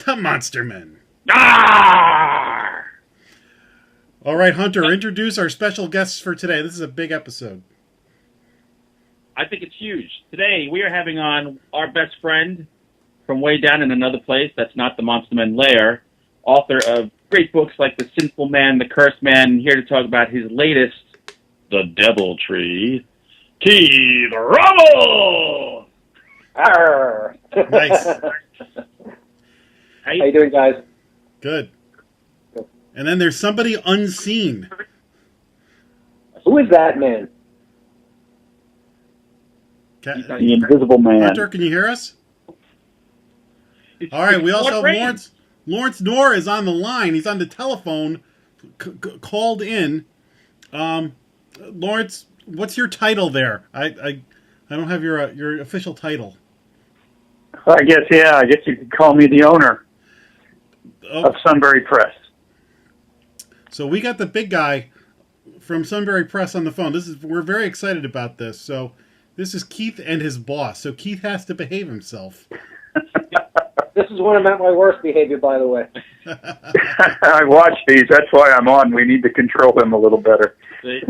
to Monster Men. Ah! All right, Hunter, introduce our special guests for today. This is a big episode. I think it's huge. Today, we are having on our best friend from way down in another place that's not the Monster Men lair, author of great books like The Sinful Man, The Cursed Man, here to talk about his latest, The Devil Tree, Keith Rommel! Arr. Nice. How you doing, guys? Good. And then there's somebody unseen. Who is that man? The Invisible Man. Hunter, can you hear us? All right, we also have Lawrence Knorr is on the line. He's on the telephone, called in. Lawrence, what's your title there? I don't have your official title. I guess you could call me the owner of Sunbury Press. So we got the big guy from Sunbury Press on the phone. We're very excited about this. So this is Keith and his boss. So Keith has to behave himself. This is one of my worst behavior, by the way. I watch these. That's why I'm on. We need to control him a little better. See,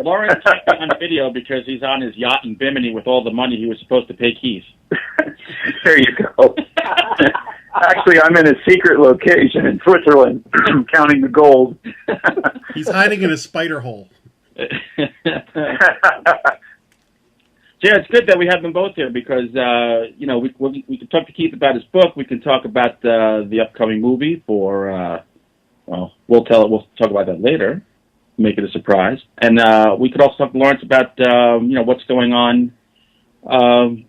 Lawrence can't be on video because he's on his yacht in Bimini with all the money he was supposed to pay Keith. There you go. Actually, I'm in a secret location in Switzerland, counting the gold. He's hiding in a spider hole. Yeah, it's good that we have them both here because we can talk to Keith about his book. We can talk about the upcoming movie for. We'll talk about that later. Make it a surprise, and we could also talk to Lawrence about what's going on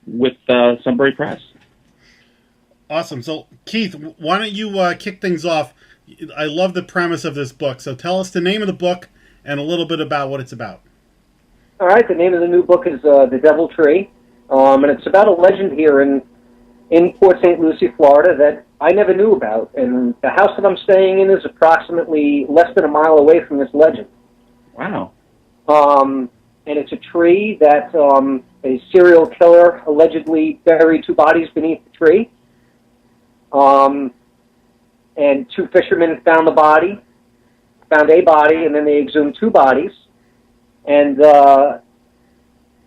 with Sunbury Press. Awesome. So Keith, why don't you kick things off? I love the premise of this book. So tell us the name of the book and a little bit about what it's about. All right, the name of the new book is The Devil Tree, and it's about a legend here in Port St. Lucie, Florida, that I never knew about. And the house that I'm staying in is approximately less than a mile away from this legend. Wow. And it's a tree that a serial killer allegedly buried two bodies beneath the tree. And two fishermen found a body, and then they exhumed two bodies. And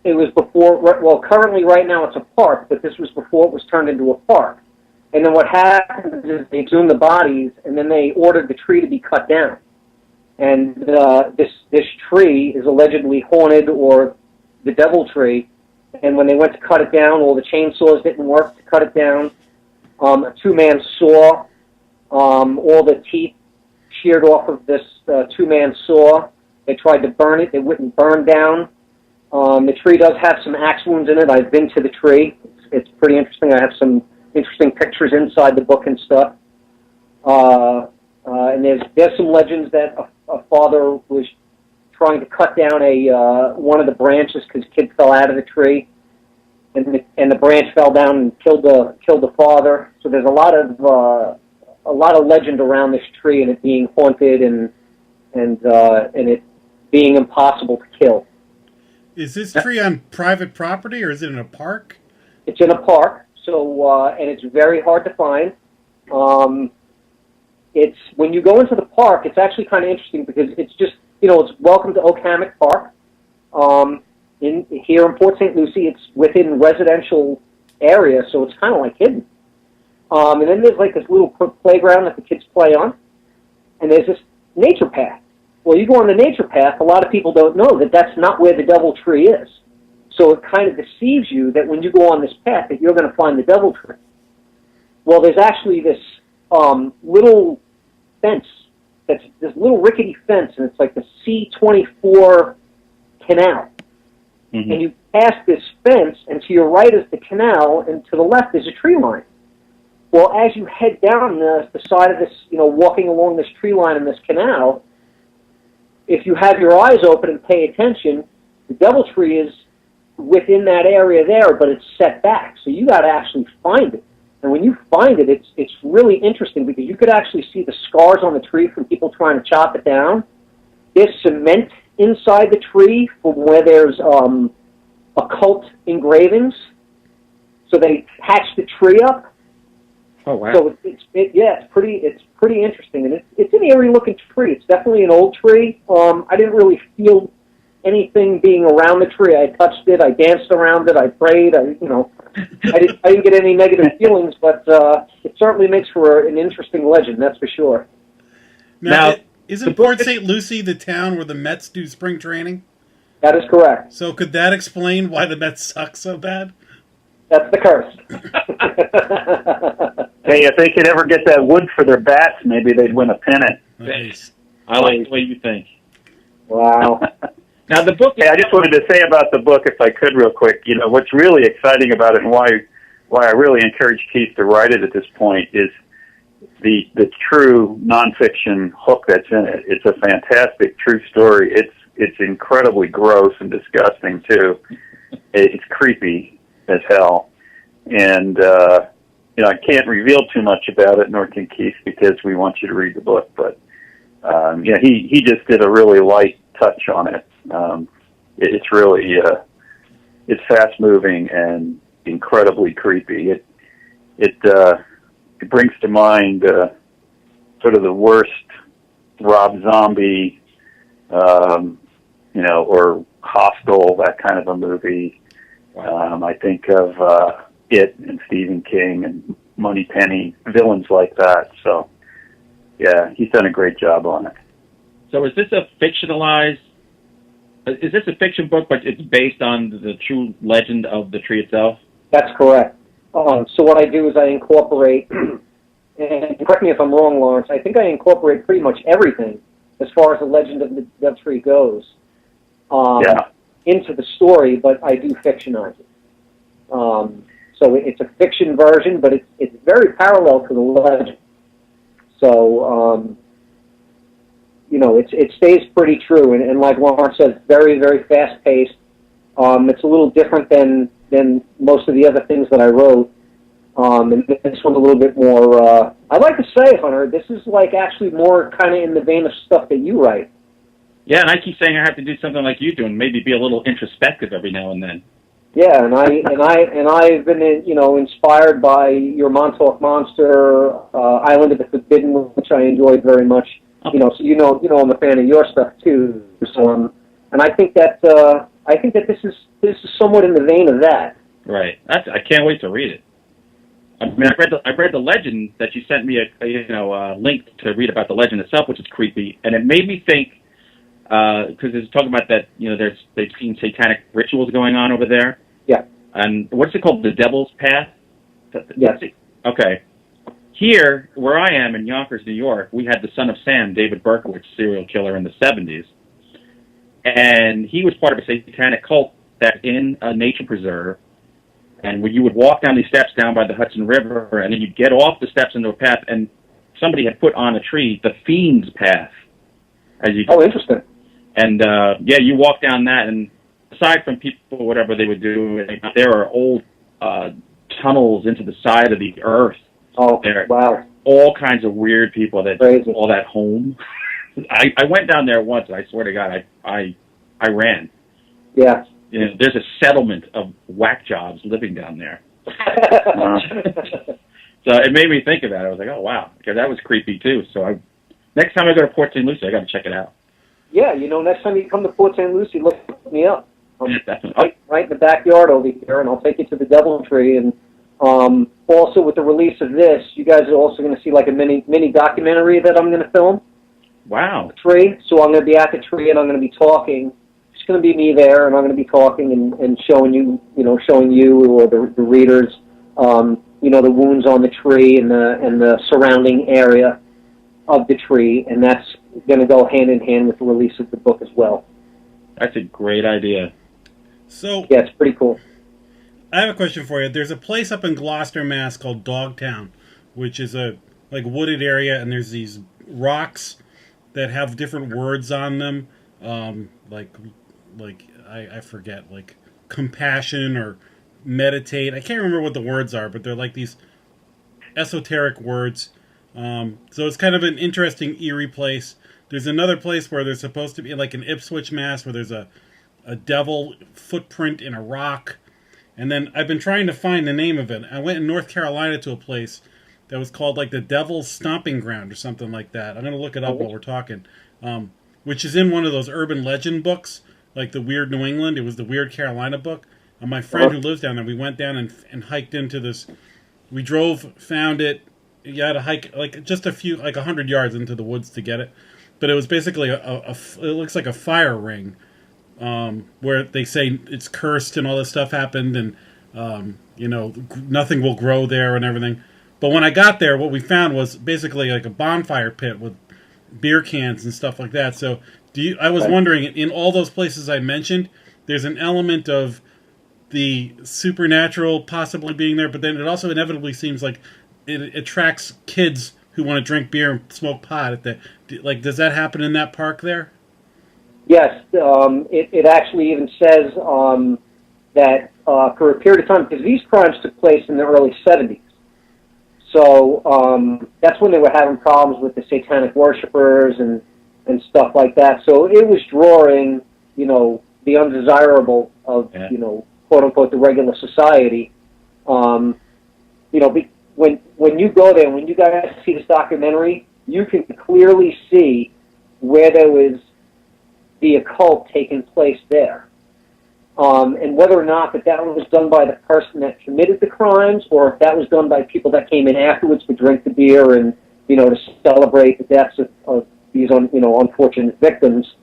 it was before, currently right now it's a park, but this was before it was turned into a park. And then what happened is they exhumed the bodies, and then they ordered the tree to be cut down. And this tree is allegedly haunted, or the devil tree. And when they went to cut it down, all the chainsaws didn't work to cut it down. A two-man saw, all the teeth sheared off of this two-man saw. They tried to burn it. It wouldn't burn down. The tree does have some axe wounds in it. I've been to the tree. It's pretty interesting. I have some interesting pictures inside the book and stuff. And there's some legends that a father was trying to cut down one of the branches because a kid fell out of the tree, and the branch fell down and killed the father. So there's a lot of legend around this tree and it being haunted and it being impossible to kill. Is this tree on private property or is it in a park? It's in a park, so and it's very hard to find. It's when you go into the park, it's actually kind of interesting because it's just it's welcome to Oak Hammock Park. Here in Port St. Lucie, it's within residential area, so it's kind of like hidden. And then there's like this little playground that the kids play on, and there's this nature path. Well, you go on the nature path, a lot of people don't know that that's not where the devil tree is. So it kind of deceives you that when you go on this path that you're going to find the devil tree. Well, there's actually this little fence, that's this little rickety fence, and it's like the C-24 canal. Mm-hmm. And you pass this fence, and to your right is the canal, and to the left is a tree line. Well, as you head down the side of this, walking along this tree line in this canal, if you have your eyes open and pay attention, the devil tree is within that area there, but it's set back. So you got to actually find it. And when you find it, it's really interesting because you could actually see the scars on the tree from people trying to chop it down. There's cement inside the tree from where there's occult engravings. So they patched the tree up. Oh wow! So it's pretty interesting, and it's an eerie looking tree. It's definitely an old tree. I didn't really feel anything being around the tree. I touched it, I danced around it, I prayed. I didn't get any negative feelings, but it certainly makes for an interesting legend. That's for sure. Now isn't Port St. Lucie the town where the Mets do spring training? That is correct. So could that explain why the Mets suck so bad? That's the curse. Hey, if they could ever get that wood for their bats, maybe they'd win a pennant. Nice. I like the way you think. Wow. Now the book. Hey, I just wanted to say about the book, if I could, real quick. You know, what's really exciting about it, and why I really encourage Keith to write it at this point, is the true nonfiction hook that's in it. It's a fantastic true story. It's incredibly gross and disgusting too. It's creepy as hell, and you know, I can't reveal too much about it, nor can Keith, because we want you to read the book. But you know, he just did a really light touch on it. It's really it's fast moving and incredibly creepy. It brings to mind sort of the worst Rob Zombie, you know, or Hostel, that kind of a movie. I think of It and Stephen King and Moneypenny, villains like that. So, yeah, he's done a great job on it. So is this a fictionalized? Is this a fiction book, but it's based on the true legend of the tree itself? That's correct. So what I do is I incorporate, and correct me if I'm wrong, Lawrence, I think I incorporate pretty much everything as far as the legend of the tree goes into the story, but I do fictionize it. So it's a fiction version, but it's very parallel to the legend. So, you know, it stays pretty true, and like Lawrence says, very, very fast-paced. It's a little different than most of the other things that I wrote. And this one a little bit more, I'd like to say, Hunter, this is like actually more kind of in the vein of stuff that you write. Yeah, and I keep saying I have to do something like you do, and maybe be a little introspective every now and then. Yeah, and I've been, you know, inspired by your Montauk Monster, Island of the Forbidden, which I enjoyed very much. You know, so you know I'm a fan of your stuff too. So, and I think that this is somewhat in the vein of that. Right. I can't wait to read it. I mean, I read the legend that you sent me a link to read about the legend itself, which is creepy, and it made me think because it's talking about that, you know, they've seen satanic rituals going on over there. Yeah. And what's it called? The Devil's Path. Yes. Okay. Here, where I am in Yonkers, New York, we had the Son of Sam, David Berkowitz, serial killer in the 70s. And he was part of a satanic cult that's in a nature preserve. And when you would walk down these steps down by the Hudson River, and then you'd get off the steps into a path, and somebody had put on a tree the Fiend's Path. Oh, interesting. And, you walk down that, and aside from people, whatever they would do, there are old tunnels into the side of the earth. Oh, there. Wow. All kinds of weird people that call that home. I went down there once, and I swear to God, I ran. Yeah. You know, there's a settlement of whack jobs living down there. So it made me think of that. I was like, oh, wow. Because that was creepy, too. So next time I go to Port St. Lucie, I got to check it out. Yeah, you know, next time you come to Port St. Lucie, look me up. Definitely. Right in the backyard over here, and I'll take you to the Devil Tree. And also with the release of this, you guys are also going to see like a mini documentary that I'm going to film. Wow. The tree. So I'm going to be at the tree, and I'm going to be talking. It's going to be me there, and I'm going to be talking and showing you or the readers, you know, the wounds on the tree and the surrounding area of the tree, and that's going to go hand in hand with the release of the book as well. That's a great idea. So yeah, it's pretty cool. I have a question for you. There's a place up in Gloucester, Mass. called Dogtown, which is a wooded area, and there's these rocks that have different words on them, I forget, like compassion or meditate. I can't remember what the words are, but they're like these esoteric words. So it's kind of an interesting, eerie place. There's another place where there's supposed to be like in Ipswich, Mass, where there's a devil footprint in a rock. And then I've been trying to find the name of it. I went in North Carolina to a place that was called like the Devil's Stomping Ground or something like that. I'm going to look it up while we're talking. Which is in one of those urban legend books, like the Weird New England. It was the Weird Carolina book. My friend who lives down there, we went down and hiked into this. We drove, found it. You had to hike like just a few, like 100 yards into the woods to get it. But it was basically it looks like a fire ring, where they say it's cursed and all this stuff happened, and nothing will grow there and everything. But when I got there, what we found was basically like a bonfire pit with beer cans and stuff like that. So I was wondering, in all those places I mentioned, there's an element of the supernatural possibly being there, but then it also inevitably seems like it attracts kids who want to drink beer and smoke pot. Does that happen in that park there? Yes, it actually even says that for a period of time, because these crimes took place in the early 70s, so that's when they were having problems with the satanic worshipers and stuff like that. So it was drawing, the undesirable of, quote unquote, the regular society. When you go there, when you guys see this documentary, you can clearly see where there was the occult taking place there. And whether or not that was done by the person that committed the crimes, or if that was done by people that came in afterwards to drink the beer and, to celebrate the deaths of these, unfortunate victims,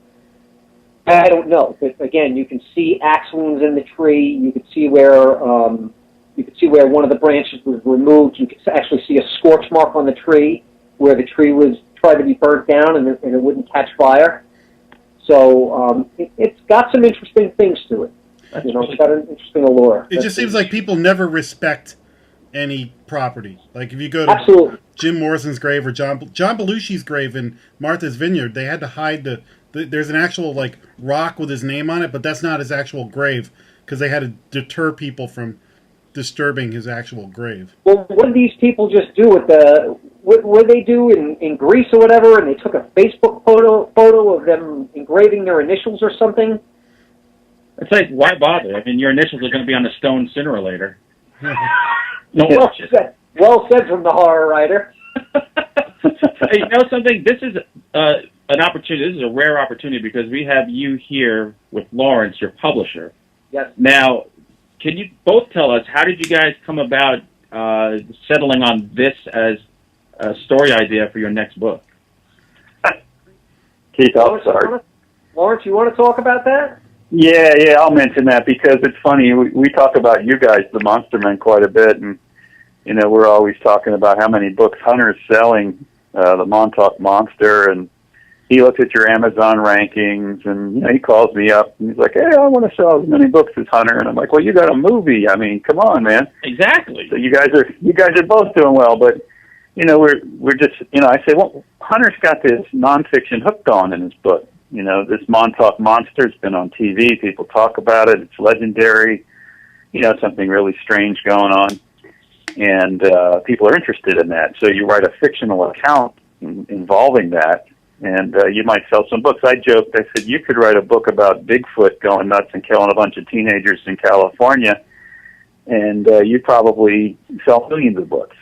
I don't know. But again, you can see axe wounds in the tree. You can see where one of the branches was removed. You can actually see a scorch mark on the tree where the tree was tried to be burnt down and it wouldn't catch fire. So it's got some interesting things to it. It's got an interesting allure. It just seems like people never respect any property. Like if you go to Absolutely. Jim Morrison's grave or John Belushi's grave in Martha's Vineyard, they had to hide there's an actual like rock with his name on it, but that's not his actual grave because they had to deter people from disturbing his actual grave. Well, what did these people just do with what they do in Greece or whatever, and they took a Facebook photo of them engraving their initials or something? It's like, why bother? I mean, your initials are going to be on a stone sooner or later. Well said from the horror writer. Hey, you know something? This is an opportunity. This is a rare opportunity because we have you here with Lawrence, your publisher. Yes. Now, can you both tell us, how did you guys come about settling on this as a story idea for your next book? Keith, I'll start. Lawrence, you want to talk about that? Yeah, I'll mention that because it's funny. We talk about you guys, the Monster Men, quite a bit, and we're always talking about how many books Hunter's selling, the Montauk Monster, and he looks at your Amazon rankings, and he calls me up, and he's like, "Hey, I want to sell as many books as Hunter," and I'm like, "Well, you got a movie. I mean, come on, man." Exactly. So you guys are both doing well, but we're just I say, well, Hunter's got this nonfiction hook on in his book. This Montauk Monster's been on TV. People talk about it. It's legendary. Something really strange going on. And people are interested in that. So you write a fictional account involving that, and you might sell some books. I joked. I said, you could write a book about Bigfoot going nuts and killing a bunch of teenagers in California, and you'd probably sell millions of books,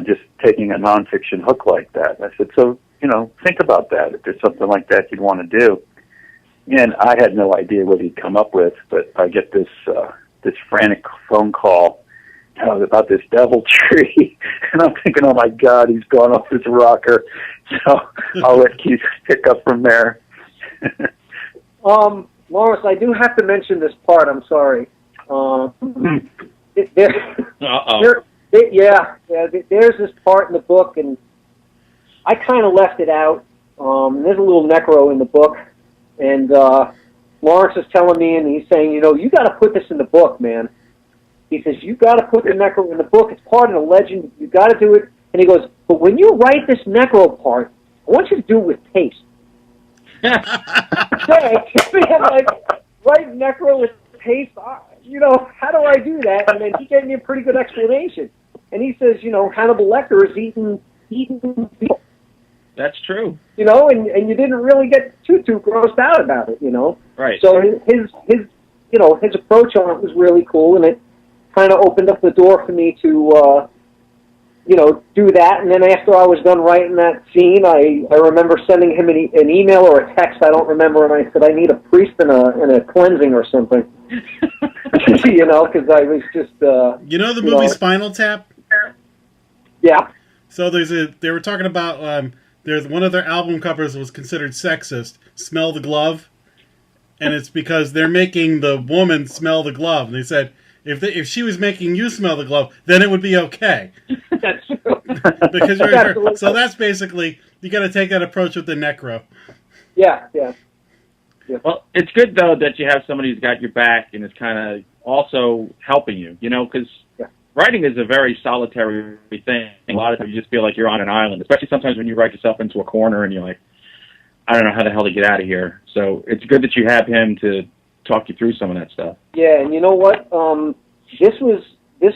just taking a nonfiction hook like that. I said, so think about that, if there's something like that you'd want to do. And I had no idea what he'd come up with, but I get this frantic phone call about this devil tree, and I'm thinking, oh my God, he's gone off his rocker. So I'll let Keith pick up from there. Lawrence, I do have to mention this part. I'm sorry. There's this part in the book, and I kind of left it out. There's a little necro in the book, and Lawrence is telling me, and he's saying, you got to put this in the book, man. He says, you got to put the necro in the book. It's part of the legend. You got to do it. And he goes, but when you write this necro part, I want you to do it with taste. So I'm like, write necro with taste? How do I do that? And then he gave me a pretty good explanation. And he says, Hannibal Lecter is eating people. That's true. And you didn't really get too grossed out about it, Right. So his approach on it was really cool, and it kind of opened up the door for me to do that. And then after I was done writing that scene, I remember sending him an email or a text, I don't remember, and I said, I need a priest and a cleansing or something. Because I was just... the movie Spinal Tap? Yeah. So they were talking about, there's one of their album covers was considered sexist, Smell the Glove. And it's because they're making the woman smell the glove. And they said, if she was making you smell the glove, then it would be okay. That's true. Because you're so that's basically, you got to take that approach with the necro. Yeah. Well, it's good, though, that you have somebody who's got your back and is kind of also helping you, because writing is a very solitary thing. A lot of times you just feel like you're on an island, especially sometimes when you write yourself into a corner and you're like, I don't know how the hell to get out of here. So it's good that you have him to talk you through some of that stuff. Yeah, and you know what? This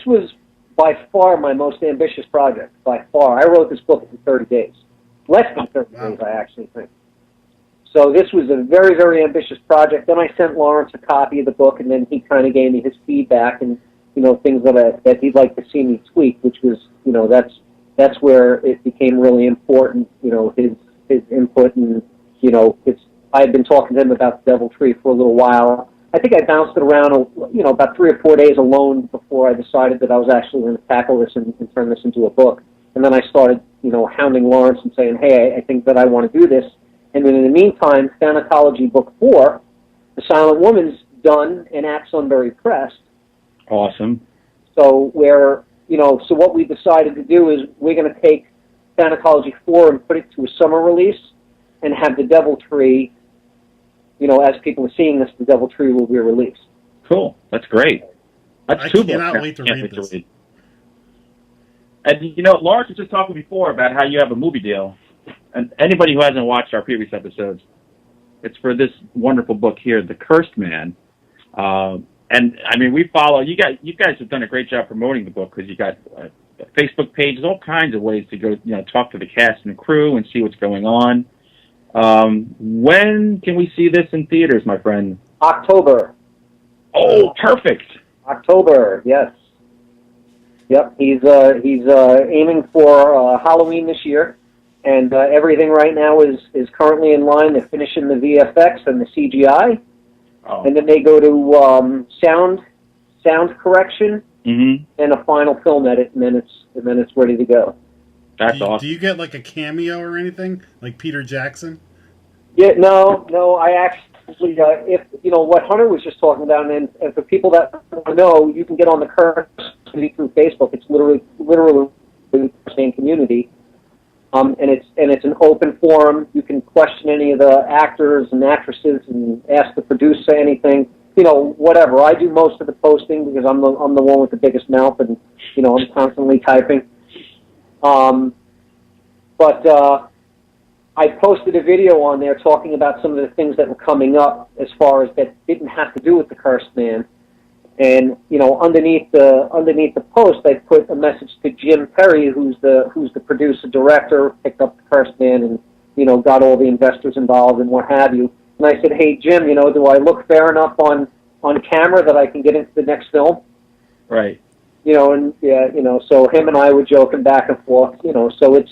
was by far my most ambitious project, by far. I wrote this book in 30 days. Less than 30 days, I actually think. So this was a very, very ambitious project. Then I sent Lawrence a copy of the book, and then he kind of gave me his feedback and, things that he'd like to see me tweak, which was, that's where it became really important, his input. And, I had been talking to him about the Devil Tree for a little while. I think I bounced it around, about 3 or 4 days alone before I decided that I was actually going to tackle this and turn this into a book. And then I started, hounding Lawrence and saying, hey, I think that I want to do this. And then in the meantime, Thanatology Book 4, The Silent Woman's done and at Sunbury Press. Awesome. So so what we decided to do is we're going to take Thanatology 4 and put it to a summer release and have the Devil Tree, as people are seeing this, the Devil Tree will be released. Cool. That's great. That's I two books. cannot wait to read this. And, Lawrence was just talking before about how you have a movie deal. And anybody who hasn't watched our previous episodes, it's for this wonderful book here, The Cursed Man. And, I mean, we follow, you guys have done a great job promoting the book because you got Facebook pages, all kinds of ways to go, talk to the cast and crew and see what's going on. When can we see this in theaters, my friend? October. Oh, perfect. October, yes. Yep, he's aiming for Halloween this year, and everything right now is currently in line. They're finishing the VFX and the CGI, and then they go to sound correction and a final film edit, and then it's ready to go. That's awesome. Do you get like a cameo or anything, like Peter Jackson? Yeah, no. I actually, if what Hunter was just talking about, and for people that know, you can get on the Curse through Facebook. It's literally the same community, and it's an open forum. You can question any of the actors and actresses and ask the producer anything. Whatever. I do most of the posting because I'm the one with the biggest mouth, and I'm constantly typing. But I posted a video on there talking about some of the things that were coming up as far as that didn't have to do with the Cursed Man. And underneath the post, I put a message to Jim Perry, who's the producer director, picked up the Cursed Man, and got all the investors involved and what have you. And I said, hey Jim, do I look fair enough on camera that I can get into the next film? Right. So him and I were joking back and forth, so it's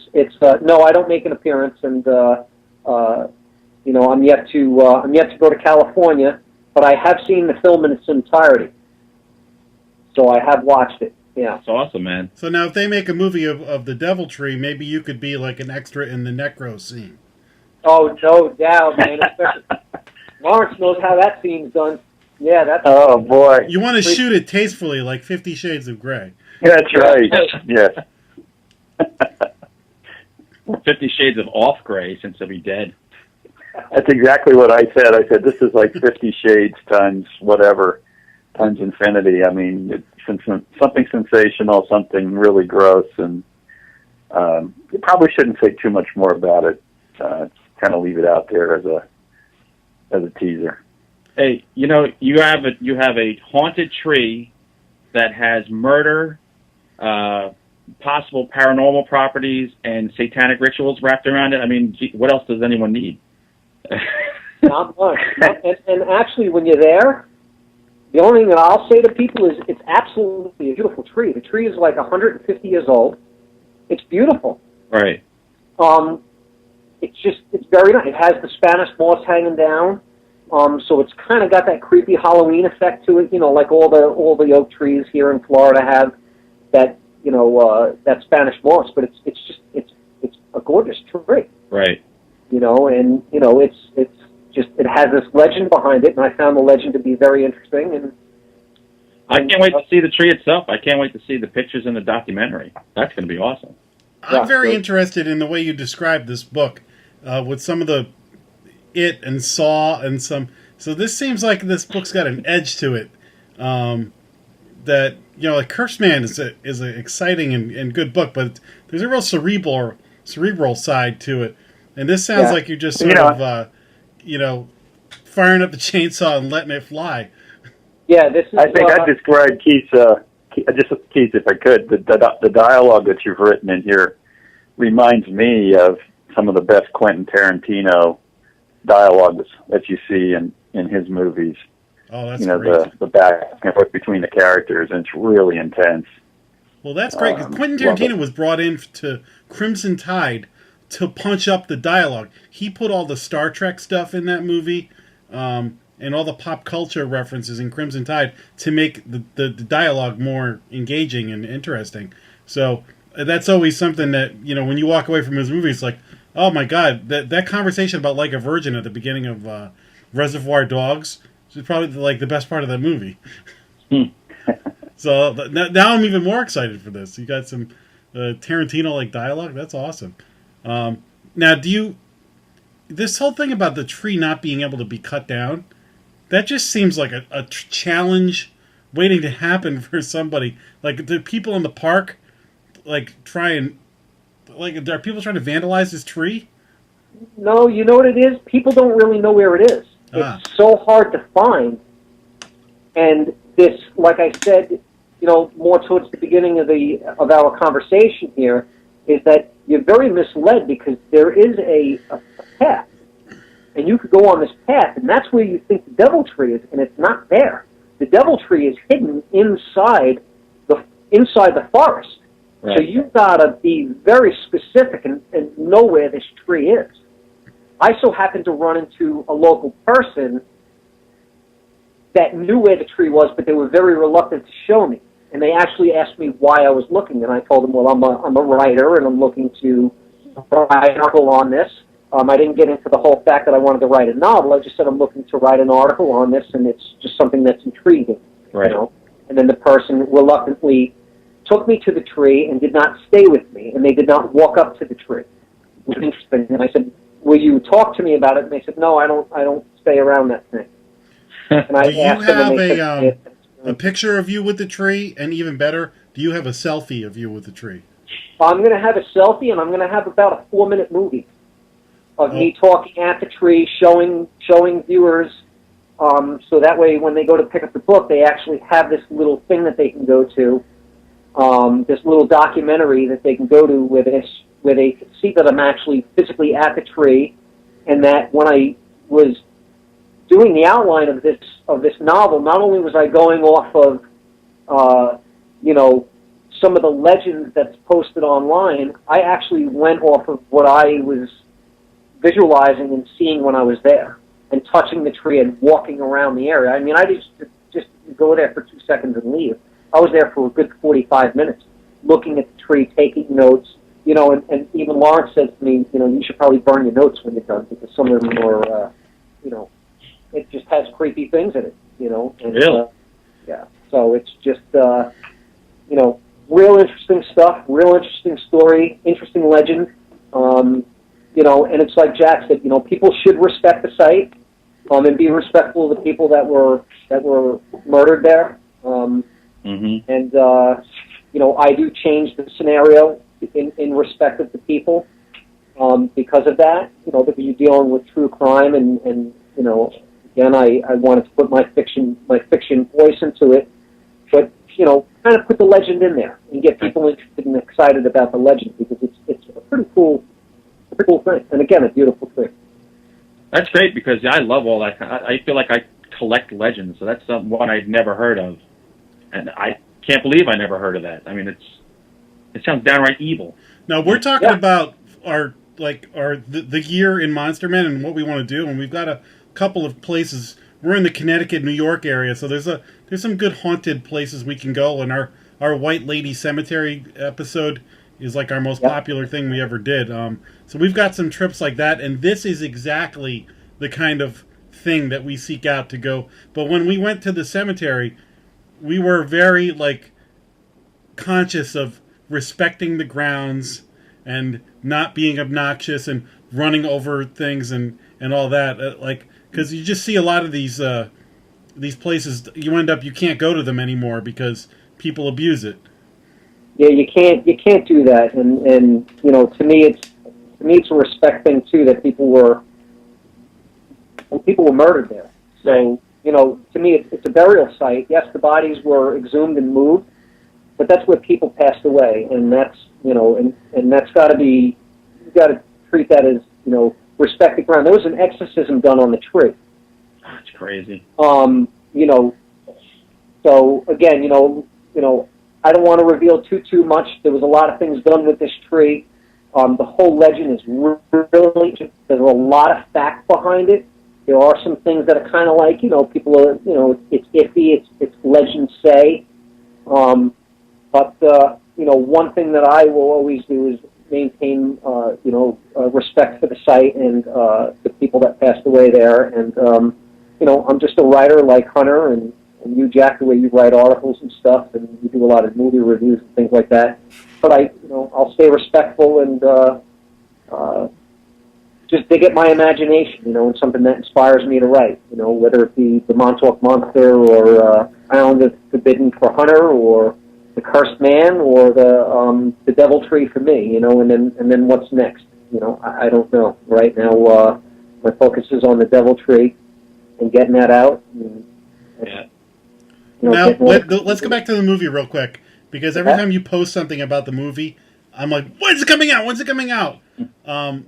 no, I don't make an appearance, and I'm yet to go to California, but I have seen the film in its entirety, so I have watched it. Yeah, that's awesome, man. So now, if they make a movie of the Devil Tree, maybe you could be like an extra in the necro scene. Oh, no doubt, man. Lawrence knows how that scene's done. Yeah, that's... Oh, boy. You want to shoot it tastefully, like 50 Shades of Grey. That's right, yes. 50 Shades of Off Grey, since he'll be dead. That's exactly what I said. I said, this is like 50 Shades times whatever, times infinity. I mean, it's something sensational, something really gross, and you probably shouldn't say too much more about it. Kind of leave it out there as a teaser. Hey, you have a haunted tree that has murder, possible paranormal properties, and satanic rituals wrapped around it. I mean, what else does anyone need? Not much. And actually, when you're there, the only thing that I'll say to people is it's absolutely a beautiful tree. The tree is like 150 years old. It's beautiful. Right. It's very nice. It has the Spanish moss hanging down, so it's kind of got that creepy Halloween effect to it. You know, like all the oak trees here in Florida have that, you know, that Spanish moss. But it's a gorgeous tree. Right. You know, and you know, it has this legend behind it, and I found the legend to be very interesting. And I can't wait to see the tree itself. I can't wait to see the pictures in the documentary. That's going to be awesome. I'm very interested in the way you described this book, with some of the It and Saw and some. So this seems like this book's got an edge to it. That, you know, like Cursed Man is an exciting and good book, but there's a real cerebral side to it. And this sounds like you're just sort of, you know, firing up the chainsaw and letting it fly. Yeah, this is. I think I'd describe Keith, if I could, the dialogue that you've written in here reminds me of some of the best Quentin Tarantino dialogues that you see in his movies. Oh, that's great. The back and forth between the characters, and it's really intense. Well, that's great, because Quentin Tarantino was brought in to Crimson Tide to punch up the dialogue. He put all the Star Trek stuff in that movie, and all the pop culture references in Crimson Tide to make the dialogue more engaging and interesting. So that's always something that, you know, when you walk away from his movie, it's like, oh my God, that conversation about Like a Virgin at the beginning of Reservoir Dogs is probably like the best part of that movie. So now I'm even more excited for this. You got some Tarantino-like dialogue. That's awesome. Now, this whole thing about the tree not being able to be cut down, that just seems like a challenge waiting to happen for somebody. Like, the people in the park, like, are people trying to vandalize this tree? No, you know what it is? People don't really know where it is. It's so hard to find. And this, like I said, you know, more towards the beginning of our conversation here, is that you're very misled because there is a path. And you could go on this path, and that's where you think the devil tree is, and it's not there. The devil tree is hidden inside the forest. Right. So you've got to be very specific and know where this tree is. I so happened to run into a local person that knew where the tree was, but they were very reluctant to show me. And they actually asked me why I was looking, and I told them, well, I'm a writer, and I'm looking to write an article on this. I didn't get into the whole fact that I wanted to write a novel. I just said I'm looking to write an article on this, and it's just something that's intriguing. Right. You know? And then the person reluctantly took me to the tree and did not stay with me, and they did not walk up to the tree. It was interesting. And I said, will you talk to me about it? And they said, no, I don't stay around that thing. And I do you asked them, and they said, a picture of you with the tree, and even better, do you have a selfie of you with the tree? I'm going to have a selfie, and I'm going to have about a 4-minute movie of me talking at the tree, showing viewers, so that way when they go to pick up the book, they actually have this little thing that they can go to, this little documentary that they can go to where they can see that I'm actually physically at the tree, and that when I was doing the outline of this novel, not only was I going off of, you know, some of the legends that's posted online, I actually went off of what I was visualizing and seeing when I was there, and touching the tree and walking around the area. I mean, I just go there for 2 seconds and leave. I was there for a good 45 minutes, looking at the tree, taking notes, you know, and even Lawrence says to me, you know, you should probably burn your notes when you're done, because some of them are, you know, it just has creepy things in it, you know. And, really? Yeah. So it's just, you know, real interesting stuff, real interesting story, interesting legend. You know, and it's like Jack said, you know, people should respect the site, and be respectful of the people that were murdered there. Mm-hmm. And you know, I do change the scenario in respect of the people, because of that. You know, that you're dealing with true crime, and you know, again, I wanted to put my fiction voice into it, but you know, kind of put the legend in there and get people interested and excited about the legend, because it's a pretty cool thing, and again, a beautiful thing. That's great, because I love all that. I feel like I collect legends, so that's one I'd never heard of, and I can't believe I never heard of that. I mean, It sounds downright evil. Now we're talking about the year in Monster Men and what we want to do, and we've got a couple of places. We're in the Connecticut, New York area, so there's some good haunted places we can go. And our White Lady Cemetery episode is like our most popular thing we ever did. So we've got some trips like that, and this is exactly the kind of thing that we seek out to go. But when we went to the cemetery, we were very conscious of respecting the grounds and not being obnoxious and running over things and all that. Because you just see a lot of these places, you can't go to them anymore because people abuse it. Yeah, you can't do that, and to me it's a respect thing too that people were murdered there. So to me it's a burial site. Yes, the bodies were exhumed and moved, but that's where people passed away, and that's and that's got to be, you got to treat that as respect the ground. There was an exorcism done on the tree. That's crazy. So again, I don't want to reveal too much. There was a lot of things done with this tree. The whole legend is really, there's a lot of fact behind it. There are some things that are kind of like, people are, it's iffy, it's legends say. But one thing that I will always do is maintain, respect for the site and the people that passed away there. And, I'm just a writer like Hunter and you, Jack, the way you write articles and stuff, and you do a lot of movie reviews and things like that. But I'll stay respectful and just dig at my imagination, and something that inspires me to write, whether it be the Montauk Monster or Island of Forbidden for Hunter or the Cursed Man or the Devil Tree for me, and then what's next? I don't know. Right now, my focus is on the Devil Tree and getting that out. Now, let's go back to the movie real quick, because every time you post something about the movie, I'm like, when's it coming out? When's it coming out?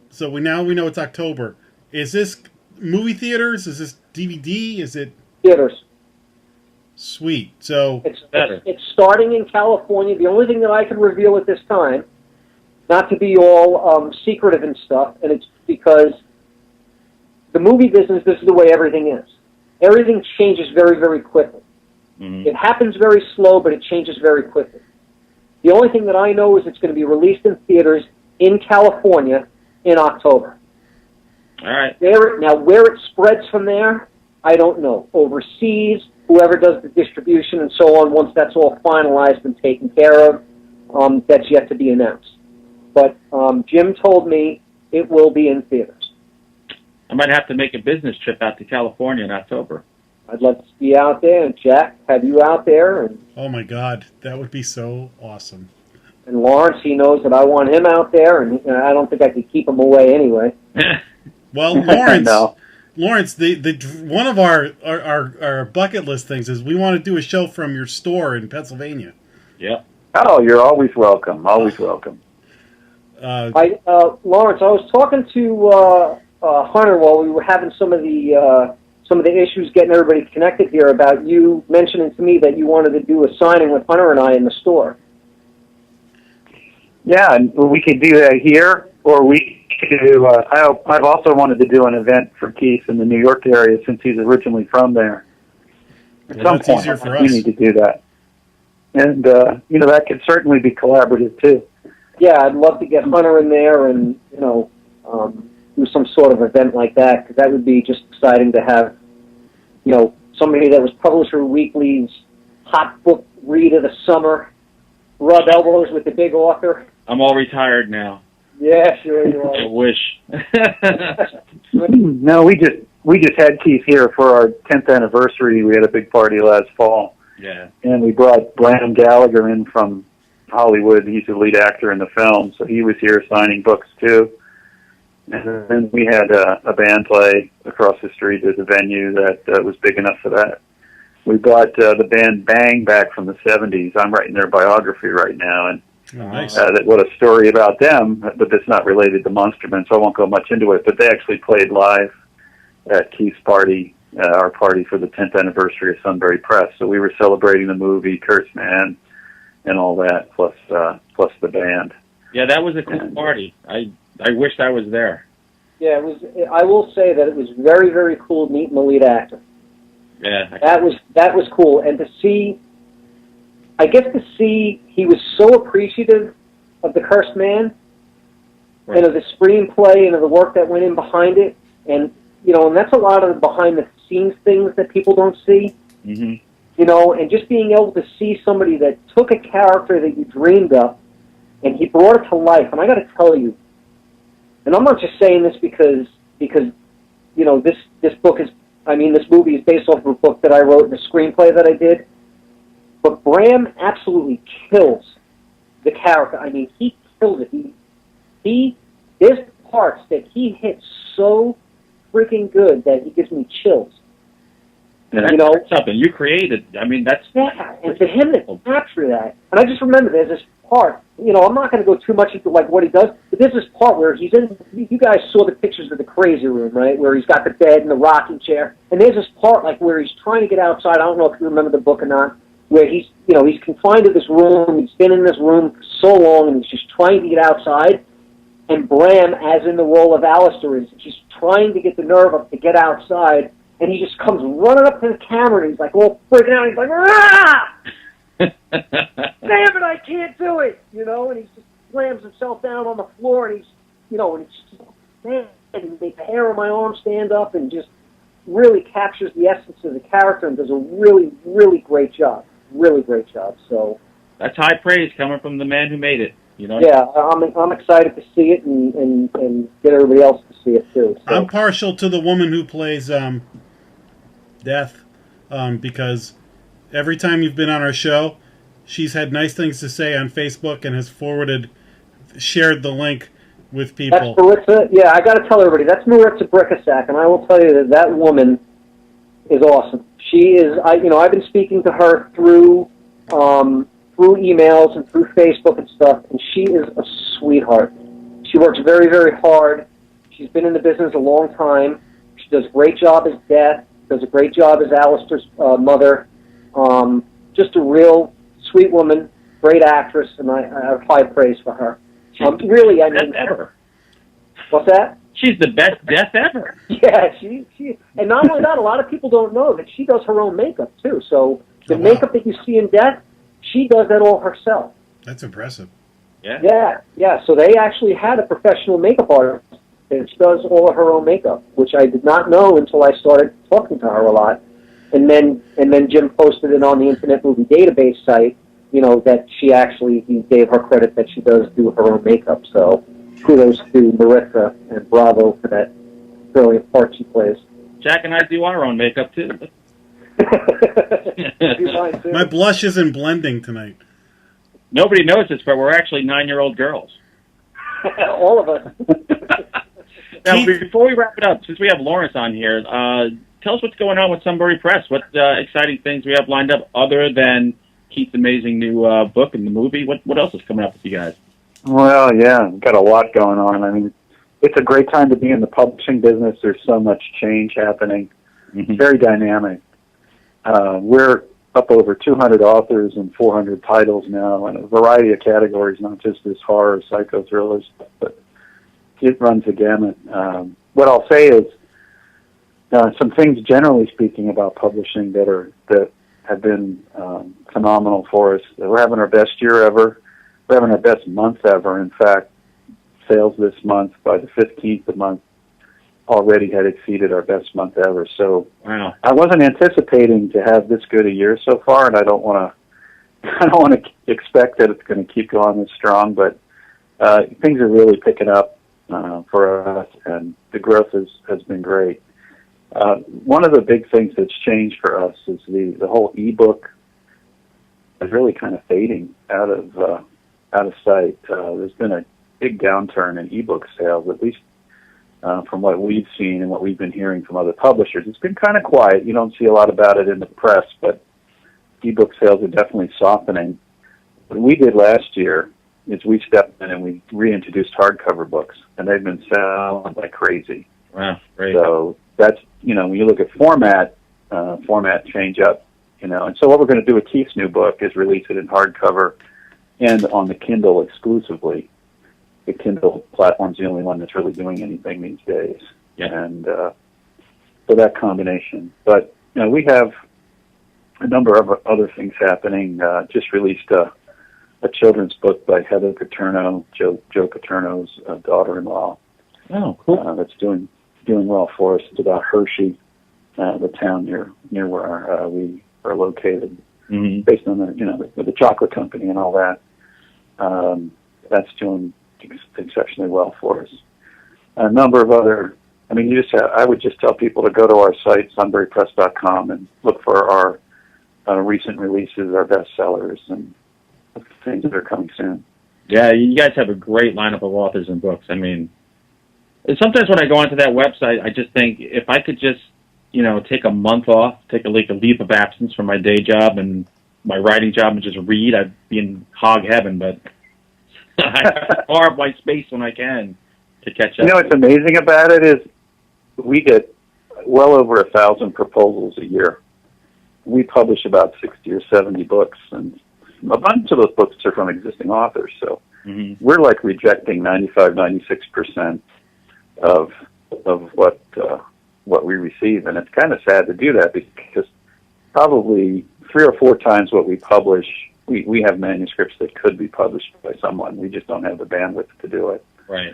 So we know it's October. Is this movie theaters? Is this DVD? Is it theaters? Sweet. So it's starting in California. The only thing that I can reveal at this time, not to be all secretive and stuff, and it's because the movie business, this is the way everything is. Everything changes very, very quickly. Mm-hmm. It happens very slow, but it changes very quickly. The only thing that I know is it's going to be released in theaters in California in October. All right. Now, where it spreads from there, I don't know. Overseas, whoever does the distribution and so on, once that's all finalized and taken care of, that's yet to be announced. But Jim told me it will be in theaters. I might have to make a business trip out to California in October. I'd love to be out there, and Jack, have you out there. And oh my God, that would be so awesome. And Lawrence, he knows that I want him out there, and I don't think I could keep him away anyway. Well, Lawrence, no. Lawrence, the one of our bucket list things is we want to do a show from your store in Pennsylvania. Yep. Oh, you're always welcome. Always welcome. Lawrence, I was talking to Hunter while we were having some of the issues getting everybody connected here about you mentioning to me that you wanted to do a signing with Hunter and I in the store. Yeah, and we could do that here, or we could do, I've also wanted to do an event for Keith in the New York area since he's originally from there. At some point, we need to do that. And, that could certainly be collaborative, too. Yeah, I'd love to get Hunter in there and, do some sort of event like that, because that would be just exciting to have, somebody that was Publisher Weekly's hot book read of the summer, rub elbows with the big author. I'm all retired now. Yeah, sure you are. I wish. No, we just had Keith here for our 10th anniversary. We had a big party last fall. Yeah. And we brought Brandon Gallagher in from Hollywood. He's the lead actor in the film, so he was here signing books too. And then we had a band play across the street at a venue that was big enough for that. We brought the band Bang back from the 70s. I'm writing their biography right now, and nice. What a story about them, but that's not related to Monster Men, so I won't go much into it. But they actually played live at Keith's party, our party for the 10th anniversary of Sunbury Press. So we were celebrating the movie Cursed Man and all that, plus the band. Yeah, that was a cool party. I wished I was there. Yeah, it was. I will say that it was very, very cool meeting the lead actor. Yeah, That was cool, and to see, I guess to see he was so appreciative of The Cursed Man, right. and of the screenplay and of the work that went in behind it, and and that's a lot of the behind the scenes things that people don't see. Mm-hmm. And just being able to see somebody that took a character that you dreamed of, and he brought it to life. And I got to tell you, and I'm not just saying this because this book is, this movie is based off of a book that I wrote and a screenplay that I did. But Bram absolutely kills the character. I mean, he kills it. There's parts that he hits so freaking good that he gives me chills. And that's something you created. I mean, that's... Yeah, and for him to capture that. And I just remember there's this part, I'm not going to go too much into what he does, but there's this part where he's in, you guys saw the pictures of the crazy room, right, where he's got the bed and the rocking chair, and there's this part where he's trying to get outside. I don't know if you remember the book or not, where he's confined to this room, he's been in this room for so long, and he's just trying to get outside, and Bram, as in the role of Alistair, is just trying to get the nerve up to get outside, and he just comes running up to the camera, and he's all freaking out. He's like, "Ah! Damn it, I can't do it!" And he just slams himself down on the floor, and and it's just, man, and he makes the hair on my arm stand up, and just really captures the essence of the character, and does a really, really great job. Really great job. So that's high praise coming from the man who made it. Yeah, I'm excited to see it and get everybody else to see it too. So. I'm partial to the woman who plays Death because every time you've been on our show, she's had nice things to say on Facebook and has shared the link with people. That's Maritza. Yeah, I got to tell everybody that's Maritza Brickasack, and I will tell you that woman is awesome. She is. I've been speaking to her through emails and through Facebook and stuff, and she is a sweetheart. She works very, very hard. She's been in the business a long time. She does a great job as Death, does a great job as Alistair's mother. Just a real sweet woman, great actress, and I have high praise for her. Really, I mean... ever. What's that? She's the best Death ever. Yeah, she and not only that, a lot of people don't know that she does her own makeup, too. So the makeup that you see in Death, she does that all herself. That's impressive. Yeah. Yeah. So they actually had a professional makeup artist, and she does all of her own makeup, which I did not know until I started talking to her a lot. And then Jim posted it on the Internet Movie Database site, that he gave her credit that she does do her own makeup. So kudos to Maritza, and bravo for that brilliant part she plays. Jack and I do our own makeup, too. My blush isn't blending tonight. Nobody knows this, but we're actually 9-year-old girls. All of us. Now, before we wrap it up, since we have Lawrence on here, tell us what's going on with Sunbury Press. What exciting things we have lined up other than Keith's amazing new book and the movie? What else is coming up with you guys? Well, yeah, we've got a lot going on. I mean, it's a great time to be in the publishing business. There's so much change happening. Mm-hmm. Very dynamic. We're up over 200 authors and 400 titles now in a variety of categories, not just this horror, psycho thrillers, but it runs the gamut. What I'll say is some things, generally speaking, about publishing that have been phenomenal for us. We're having our best year ever. We're having our best month ever. In fact, sales this month, by the 15th of the month, already had exceeded our best month ever. So wow. I wasn't anticipating to have this good a year so far, and I don't want to expect that it's going to keep going this strong. But things are really picking up for us, and the growth has been great. One of the big things that's changed for us is the whole ebook is really kind of fading out of sight. There's been a big downturn in ebook sales, at least from what we've seen and what we've been hearing from other publishers. It's been kind of quiet. You don't see a lot about it in the press, but ebook sales are definitely softening. What we did last year is we stepped in and we reintroduced hardcover books, and they've been selling like crazy. Wow, great. So that's, when you look at format change up, and so what we're going to do with Keith's new book is release it in hardcover and on the Kindle exclusively. The Kindle platform's the only one that's really doing anything these days. Yeah. And so that combination. But we have a number of other things happening. Just released a children's book by Heather Paterno, Joe Paterno's daughter-in-law. Oh, cool. That's doing well for us. It's about Hershey, the town near where we are located, based on the chocolate company and all that. That's doing exceptionally well for us. A number of other. I mean, I would just tell people to go to our site, sunburypress.com, and look for our recent releases, our bestsellers, and things that are coming soon. Yeah, you guys have a great lineup of authors and books. I mean, sometimes when I go onto that website, I just think if I could just, take a month off, take a leave of absence from my day job and my writing job and just read, I'd be in hog heaven. But I carve my space when I can to catch up. What's amazing about it is we get well over 1,000 proposals a year. We publish about 60 or 70 books, and a bunch of those books are from existing authors. So we're like rejecting 95, 96% of what we receive, and it's kind of sad to do that because probably 3 or 4 times what we publish, we have manuscripts that could be published by someone. We just don't have the bandwidth to do it. Right.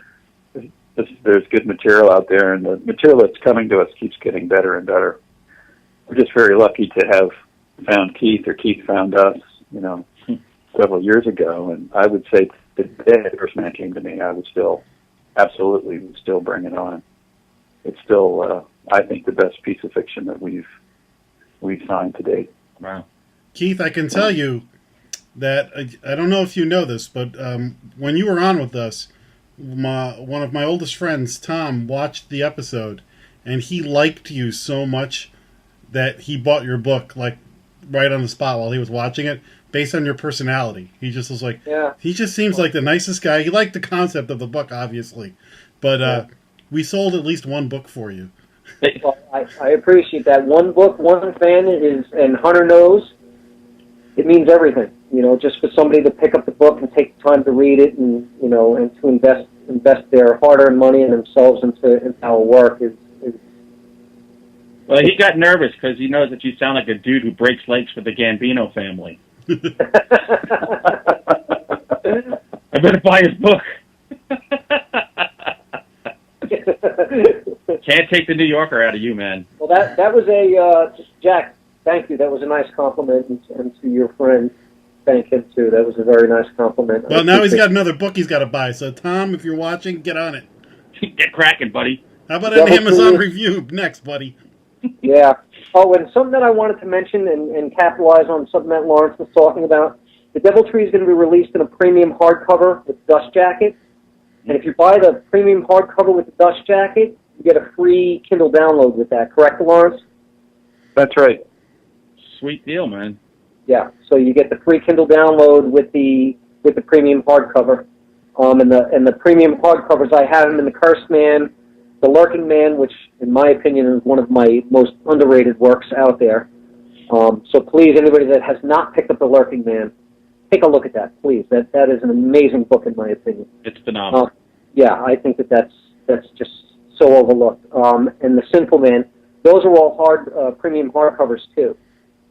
There's good material out there, and the material that's coming to us keeps getting better and better. We're just very lucky to have found Keith, or Keith found us, several years ago. And I would say today, the first man came to me, I would still bring it on. It's still, I think, the best piece of fiction that we've signed to date. Wow. Keith, I can tell you that, I don't know if you know this, but when you were on with us, one of my oldest friends, Tom, watched the episode, and he liked you so much that he bought your book, like, right on the spot while he was watching it, based on your personality. He just was like, he just seems like the nicest guy. He liked the concept of the book, obviously, but we sold at least one book for you. Well, I appreciate that. One book, one fan and Hunter knows it means everything. Just for somebody to pick up the book and take the time to read it, and and to invest their hard-earned money and themselves into our work is. Well, he got nervous because he knows that you sound like a dude who breaks legs for the Gambino family. I better buy his book. Can't take the New Yorker out of you, man. Well, that was just Jack. Thank you. That was a nice compliment, and to your friend, thank him too. That was a very nice compliment. Well, now he's got another book he's got to buy. So, Tom, if you're watching, get on it. Get cracking, buddy. How about an Amazon review next, buddy? Yeah. Oh, and something that I wanted to mention and capitalize on something that Lawrence was talking about. The Devil Tree is going to be released in a premium hardcover with dust jacket. And if you buy the premium hardcover with the dust jacket, you get a free Kindle download with that. Correct, Lawrence? That's right. Sweet deal, man. Yeah. So you get the free Kindle download with the premium hardcover. And the premium hardcovers, I have them in the Cursed Man, the Lurking Man, which, in my opinion, is one of my most underrated works out there. So please, anybody that has not picked up the Lurking Man, take a look at that, please. That is an amazing book, in my opinion. It's phenomenal. Yeah, I think that's just so overlooked. And the Sinful Man, those are all premium hardcovers too.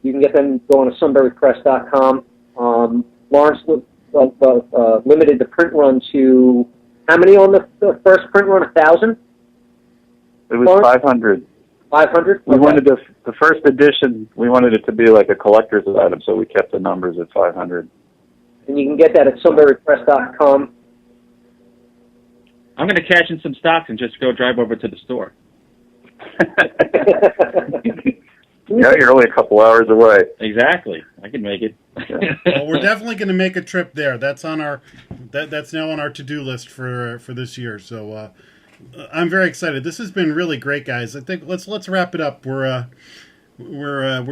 You can get them going to sunburypress.com. Lawrence limited the print run to how many on the first print run? 1,000. It was 500. 500. We wanted the first edition. We wanted it to be like a collector's item, so we kept the numbers at 500. And you can get that at sunburypress.com. I'm going to cash in some stocks and just go drive over to the store. Yeah, you're only a couple hours away. Exactly. I can make it. Well, we're definitely going to make a trip there. That's on our that's now on our to-do list for this year. So I'm very excited. This has been really great, guys. I think let's wrap it up. We're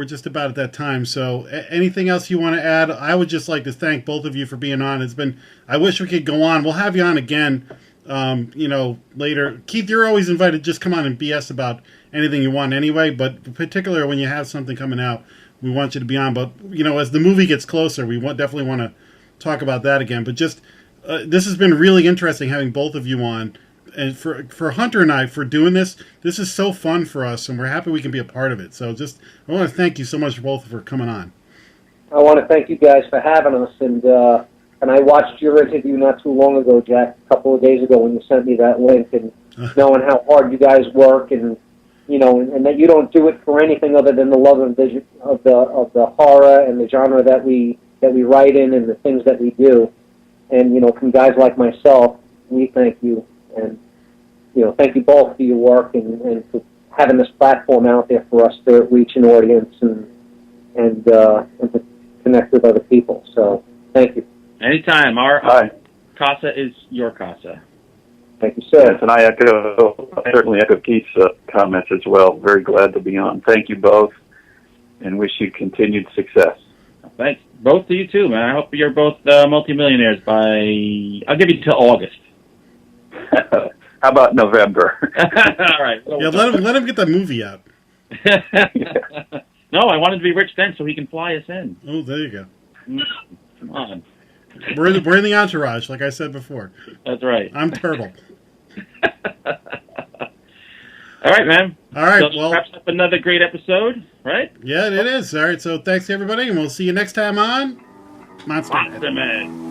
just about at that time. So anything else you want to add? I would just like to thank both of you for being on. I wish we could go on. We'll have you on again. Later. Keith, you're always invited. Just come on and BS about anything you want anyway, but particularly when you have something coming out, we want you to be on. But, as the movie gets closer, we definitely want to talk about that again. But just this has been really interesting having both of you on, and for Hunter and I for doing this. This is so fun for us, and we're happy we can be a part of it. So I want to thank you so much both for coming on. I want to thank you guys for having us, and I watched your interview not too long ago, Jack, a couple of days ago when you sent me that link, and knowing how hard you guys work, and and that you don't do it for anything other than the love of the horror and the genre that we write in and the things that we do, and from guys like myself, we thank you, and thank you both for your work and for having this platform out there for us to reach an audience and to connect with other people. So thank you. Anytime. Our casa is your casa. Thank you, sir. Yes, and I certainly echo Keith's comments as well. Very glad to be on. Thank you both, and wish you continued success. Thanks. Both to you too, man. I hope you're both multimillionaires I'll give you till August. How about November? All right. Yeah, let him get that movie out. No, I want him to be rich then so he can fly us in. Oh, there you go. Come on. We're in the entourage, like I said before. That's right. I'm Turtle. All right, man. All right, So well, wraps up another great episode, right? Yeah, it is. All right, so thanks everybody, and we'll see you next time on Monster Man. Monster Man.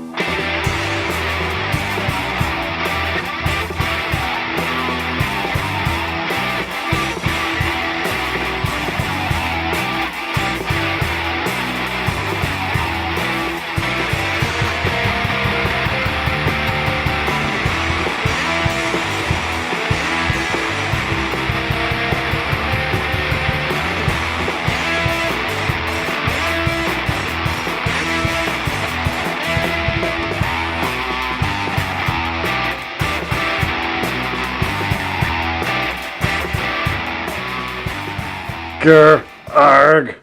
Grr, arg.